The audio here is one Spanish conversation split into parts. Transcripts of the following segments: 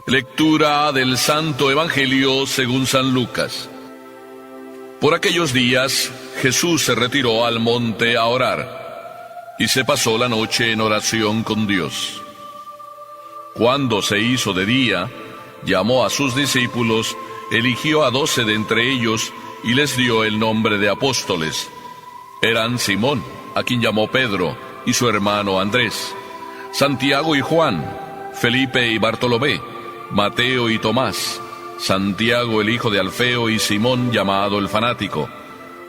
Lectura del Santo Evangelio según San Lucas. Por aquellos días, Jesús se retiró al monte a orar, y se pasó la noche en oración con Dios. Cuando se hizo de día, llamó a sus discípulos, eligió a 12 de entre ellos, y les dio el nombre de apóstoles. Eran Simón, a quien llamó Pedro, y su hermano Andrés, Santiago y Juan, Felipe y Bartolomé, Mateo y Tomás, Santiago el hijo de Alfeo y Simón llamado el fanático,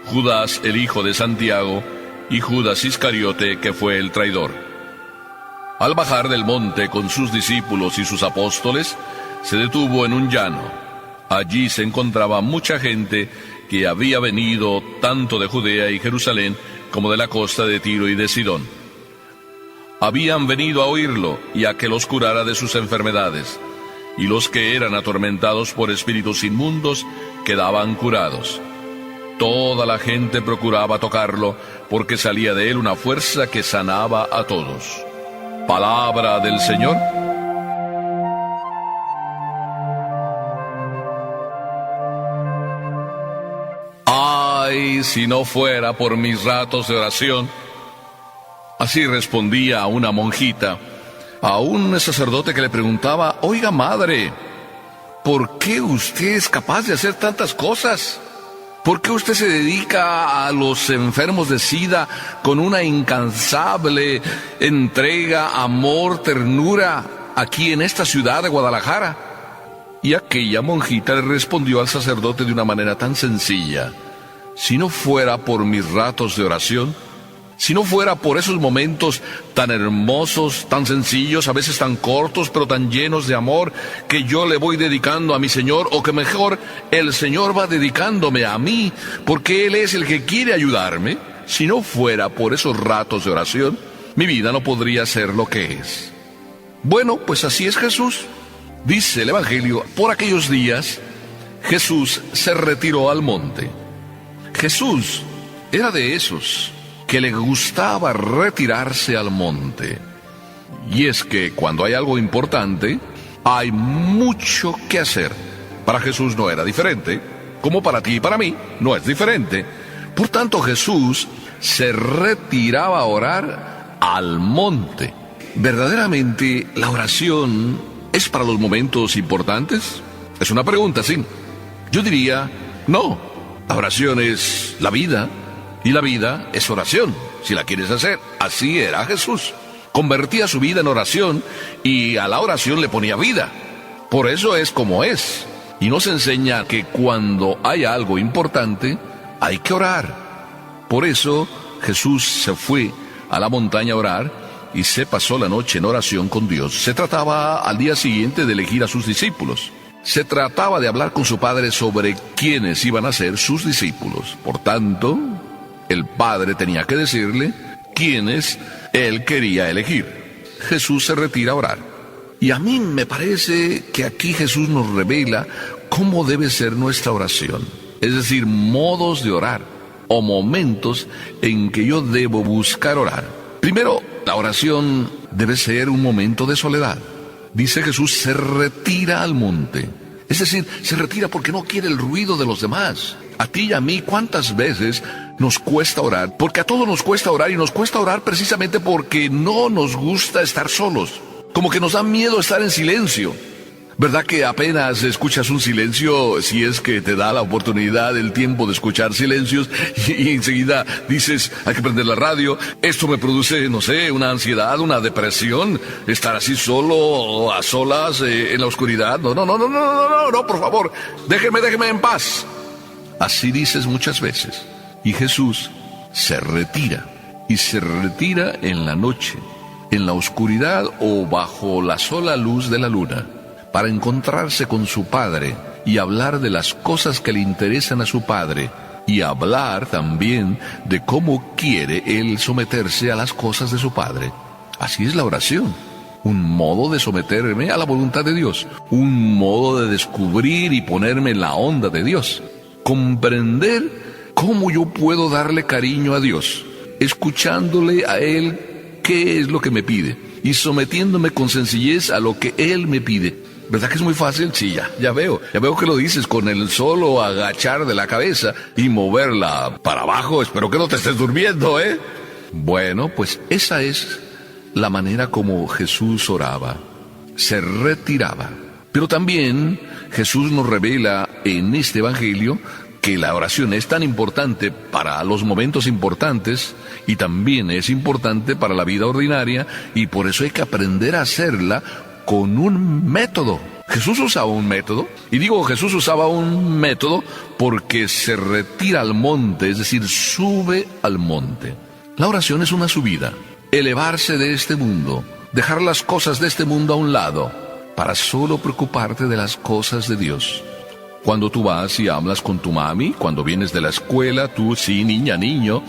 Judas el hijo de Santiago y Judas Iscariote que fue el traidor. Al bajar del monte con sus discípulos y sus apóstoles, se detuvo en un llano. Allí se encontraba mucha gente que había venido tanto de Judea y Jerusalén como de la costa de Tiro y de Sidón. Habían venido a oírlo y a que los curara de sus enfermedades, y los que eran atormentados por espíritus inmundos quedaban curados. Toda la gente procuraba tocarlo, porque salía de él una fuerza que sanaba a todos. Palabra del Señor. Ay, si no fuera por mis ratos de oración. Así respondía a una monjita, a un sacerdote que le preguntaba: oiga, madre, ¿por qué usted es capaz de hacer tantas cosas? ¿Por qué usted se dedica a los enfermos de SIDA con una incansable entrega, amor, ternura aquí en esta ciudad de Guadalajara? Y aquella monjita le respondió al sacerdote de una manera tan sencilla: si no fuera por mis ratos de oración, si no fuera por esos momentos tan hermosos, tan sencillos, a veces tan cortos, pero tan llenos de amor, que yo le voy dedicando a mi Señor, o que mejor, el Señor va dedicándome a mí, porque Él es el que quiere ayudarme, si no fuera por esos ratos de oración, mi vida no podría ser lo que es. Bueno, pues así es Jesús. Dice el Evangelio, por aquellos días, Jesús se retiró al monte. Jesús era de esos que le gustaba retirarse al monte. Y es que cuando hay algo importante, hay mucho que hacer. Para Jesús no era diferente, como para ti y para mí no es diferente. Por tanto, Jesús se retiraba a orar al monte. ¿Verdaderamente la oración es para los momentos importantes? Es una pregunta, sí. Yo diría, no. La oración es la vida. Y la vida es oración, si la quieres hacer. Así era Jesús. Convertía su vida en oración y a la oración le ponía vida. Por eso es como es. Y nos enseña que cuando hay algo importante, hay que orar. Por eso Jesús se fue a la montaña a orar y se pasó la noche en oración con Dios. Se trataba al día siguiente de elegir a sus discípulos. Se trataba de hablar con su Padre sobre quiénes iban a ser sus discípulos. Por tanto, el Padre tenía que decirle quiénes Él quería elegir. Jesús se retira a orar. Y a mí me parece que aquí Jesús nos revela cómo debe ser nuestra oración. Es decir, modos de orar o momentos en que yo debo buscar orar. Primero, la oración debe ser un momento de soledad. Dice Jesús, se retira al monte. Es decir, se retira porque no quiere el ruido de los demás. A ti y a mí, ¿cuántas veces nos cuesta orar? Porque a todos nos cuesta orar, y nos cuesta orar precisamente porque no nos gusta estar solos. Como que nos da miedo estar en silencio. ¿Verdad que apenas escuchas un silencio, si es que te da la oportunidad, el tiempo de escuchar silencios, y enseguida dices, hay que prender la radio? Esto me produce, no sé, una ansiedad, una depresión, estar así solo, a solas, en la oscuridad. No, por favor, déjeme en paz. Así dices muchas veces. Y Jesús se retira, y se retira en la noche, en la oscuridad o bajo la sola luz de la luna, para encontrarse con su Padre y hablar de las cosas que le interesan a su Padre, y hablar también de cómo quiere Él someterse a las cosas de su Padre. Así es la oración, un modo de someterme a la voluntad de Dios, un modo de descubrir y ponerme en la onda de Dios, comprender cómo yo puedo darle cariño a Dios, escuchándole a Él qué es lo que me pide, y sometiéndome con sencillez a lo que Él me pide. ¿Verdad que es muy fácil? Sí, ya veo que lo dices con el solo agachar de la cabeza y moverla para abajo. Espero que no te estés durmiendo, ¿eh? Bueno, pues esa es la manera como Jesús oraba. Se retiraba. Pero también Jesús nos revela en este Evangelio que la oración es tan importante para los momentos importantes y también es importante para la vida ordinaria, y por eso hay que aprender a hacerla con un método. Jesús usaba un método, y digo Jesús usaba un método porque se retira al monte, es decir, sube al monte. La oración es una subida, elevarse de este mundo, dejar las cosas de este mundo a un lado, para solo preocuparte de las cosas de Dios. Cuando tú vas y hablas con tu mami, cuando vienes de la escuela, tú sí, niña, niño,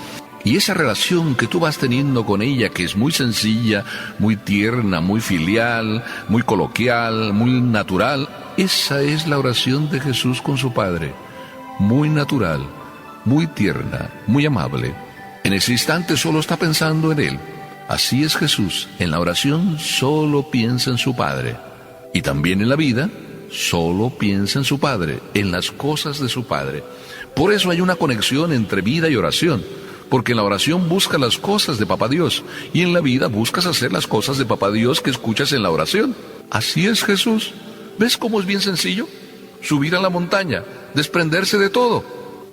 y esa relación que tú vas teniendo con ella, que es muy sencilla, muy tierna, muy filial, muy coloquial, muy natural, esa es la oración de Jesús con su Padre. Muy natural, muy tierna, muy amable. En ese instante solo está pensando en Él. Así es Jesús. En la oración solo piensa en su Padre. Y también en la vida, solo piensa en su Padre, en las cosas de su Padre. Por eso hay una conexión entre vida y oración, porque en la oración buscas las cosas de Papá Dios, y en la vida buscas hacer las cosas de Papá Dios que escuchas en la oración. Así es Jesús. ¿Ves cómo es bien sencillo? Subir a la montaña, desprenderse de todo.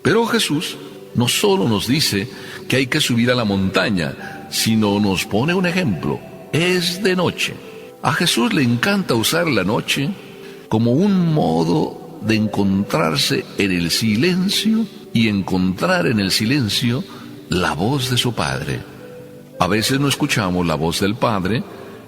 Pero Jesús no solo nos dice que hay que subir a la montaña, sino nos pone un ejemplo. Es de noche. A Jesús le encanta usar la noche como un modo de encontrarse en el silencio y encontrar en el silencio la voz de su Padre. A veces no escuchamos la voz del Padre,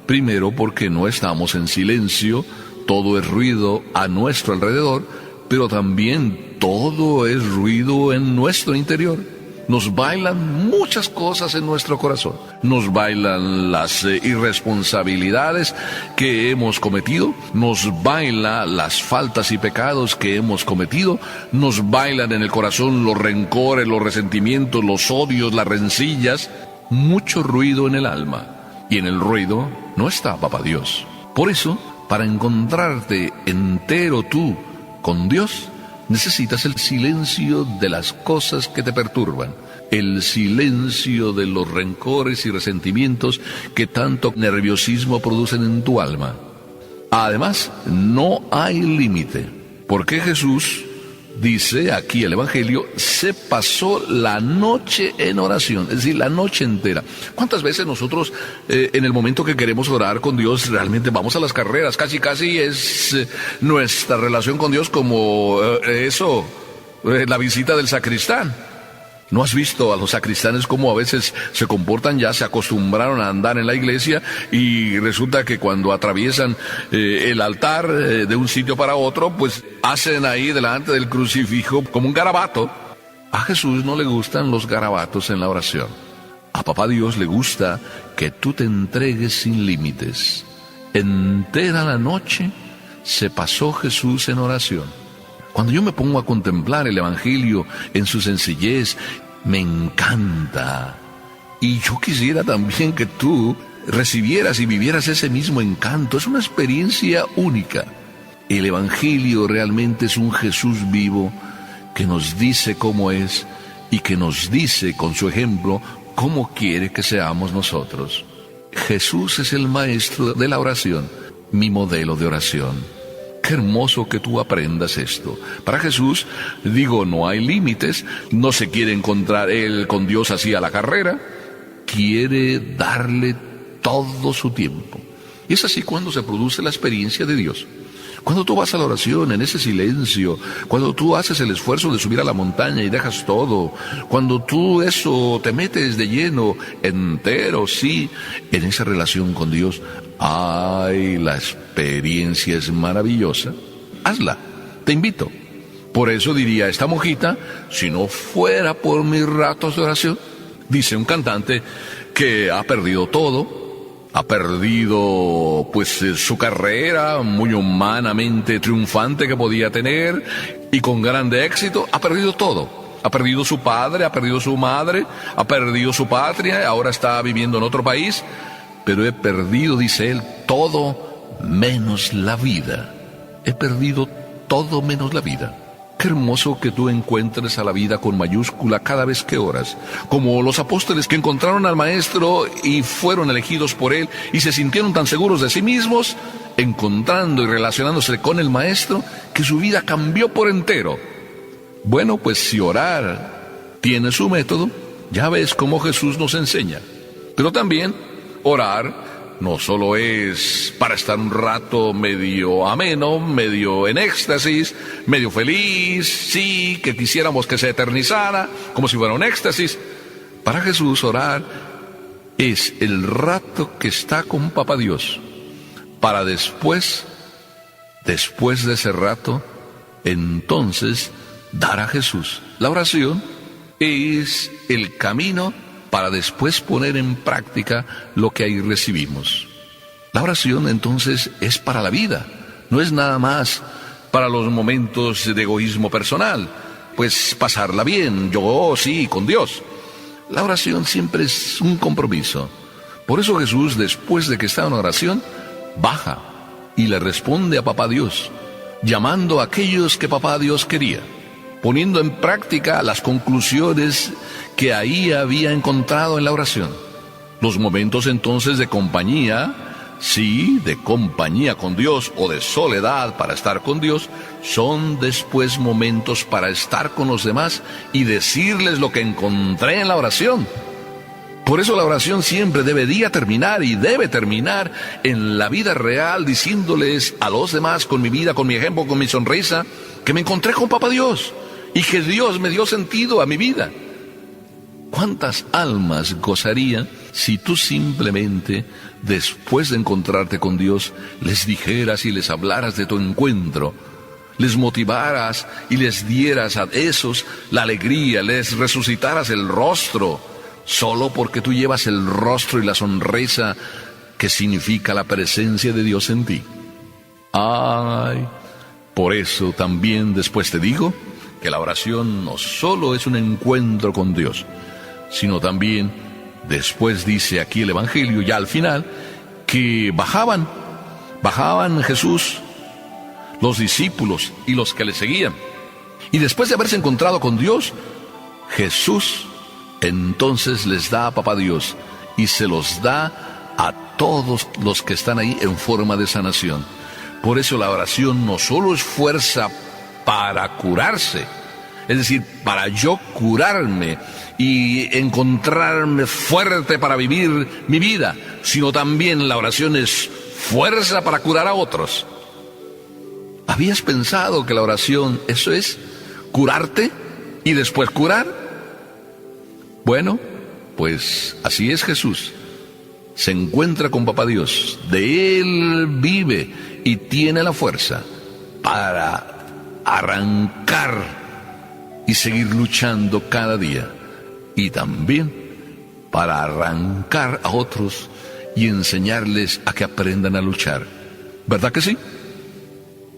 primero porque no estamos en silencio, todo es ruido a nuestro alrededor, pero también todo es ruido en nuestro interior. Nos bailan muchas cosas en nuestro corazón. Nos bailan las irresponsabilidades que hemos cometido, nos bailan las faltas y pecados que hemos cometido, nos bailan en el corazón los rencores, los resentimientos, los odios, las rencillas, mucho ruido en el alma. Y en el ruido no está Papá Dios. Por eso, para encontrarte entero tú con Dios, necesitas el silencio de las cosas que te perturban, el silencio de los rencores y resentimientos que tanto nerviosismo producen en tu alma. Además, no hay límite, porque Jesús dice aquí el Evangelio, se pasó la noche en oración, es decir, la noche entera. ¿Cuántas veces nosotros en el momento que queremos orar con Dios realmente vamos a las carreras? Casi es nuestra relación con Dios como la visita del sacristán. ¿No has visto a los sacristanes cómo a veces se comportan? Ya se acostumbraron a andar en la iglesia y resulta que cuando atraviesan el altar de un sitio para otro, pues hacen ahí delante del crucifijo como un garabato. A Jesús no le gustan los garabatos en la oración. A Papá Dios le gusta que tú te entregues sin límites. Entera la noche se pasó Jesús en oración. Cuando yo me pongo a contemplar el Evangelio en su sencillez, me encanta. Y yo quisiera también que tú recibieras y vivieras ese mismo encanto. Es una experiencia única. El Evangelio realmente es un Jesús vivo que nos dice cómo es y que nos dice con su ejemplo cómo quiere que seamos nosotros. Jesús es el maestro de la oración, mi modelo de oración. Qué hermoso que tú aprendas esto. Para Jesús, no hay límites, no se quiere encontrar Él con Dios así a la carrera, quiere darle todo su tiempo. Y es así cuando se produce la experiencia de Dios. Cuando tú vas a la oración en ese silencio, cuando tú haces el esfuerzo de subir a la montaña y dejas todo, cuando tú te metes de lleno, entero, sí, en esa relación con Dios, ¡ay, la experiencia es maravillosa! Hazla, te invito. Por eso diría esta monjita, si no fuera por mis ratos de oración, dice un cantante que ha perdido todo, ha perdido su carrera muy humanamente triunfante que podía tener y con grande éxito, ha perdido todo. Ha perdido su padre, ha perdido su madre, ha perdido su patria, ahora está viviendo en otro país, pero he perdido, dice él, todo menos la vida. he perdido todo menos la vida. Qué hermoso que tú encuentres a la vida con mayúscula cada vez que oras, como los apóstoles que encontraron al Maestro y fueron elegidos por Él y se sintieron tan seguros de sí mismos, encontrando y relacionándose con el Maestro, que su vida cambió por entero. Bueno, pues si orar tiene su método, ya ves cómo Jesús nos enseña. Pero también orar no solo es para estar un rato medio ameno, medio en éxtasis, medio feliz, sí, que quisiéramos que se eternizara, como si fuera un éxtasis. Para Jesús orar es el rato que está con Papá Dios, para después de ese rato, entonces dar a Jesús. La oración es el camino para después poner en práctica lo que ahí recibimos. La oración entonces es para la vida, no es nada más para los momentos de egoísmo personal, pues pasarla bien, yo sí, con Dios. La oración siempre es un compromiso. Por eso Jesús, después de que está en oración, baja y le responde a Papá Dios, llamando a aquellos que Papá Dios quería, poniendo en práctica las conclusiones que ahí había encontrado en la oración. Los momentos entonces de compañía, sí, de compañía con Dios o de soledad para estar con Dios, son después momentos para estar con los demás y decirles lo que encontré en la oración. Por eso la oración siempre debería terminar y debe terminar en la vida real, diciéndoles a los demás con mi vida, con mi ejemplo, con mi sonrisa, que me encontré con Papá Dios y que Dios me dio sentido a mi vida. ¿Cuántas almas gozarían si tú simplemente, después de encontrarte con Dios, les dijeras y les hablaras de tu encuentro, les motivaras y les dieras a esos la alegría, les resucitaras el rostro, solo porque tú llevas el rostro y la sonrisa que significa la presencia de Dios en ti? Ay, por eso también después te digo que la oración no solo es un encuentro con Dios, sino también, después dice aquí el Evangelio, ya al final, que bajaban Jesús, los discípulos y los que le seguían. Y después de haberse encontrado con Dios, Jesús entonces les da a Papá Dios y se los da a todos los que están ahí en forma de sanación. Por eso la oración no solo es fuerza para curarse, es decir, para yo curarme y encontrarme fuerte para vivir mi vida, sino también la oración es fuerza para curar a otros. ¿Habías pensado que la oración, eso es, curarte y después curar? Bueno, pues así es Jesús. Se encuentra con Papá Dios, de Él vive y tiene la fuerza para arrancar y seguir luchando cada día, y también para arrancar a otros y enseñarles a que aprendan a luchar. ¿Verdad que sí?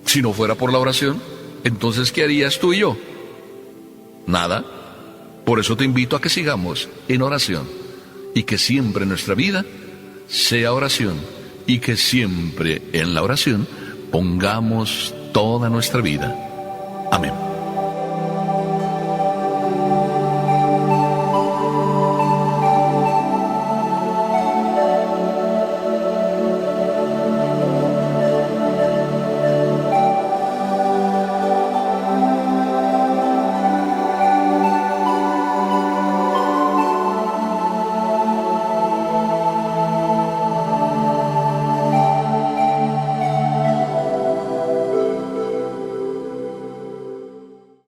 Si no fuera por la oración, entonces ¿qué harías tú y yo? Nada. Por eso te invito a que sigamos en oración y que siempre nuestra vida sea oración y que siempre en la oración pongamos toda nuestra vida. Amén.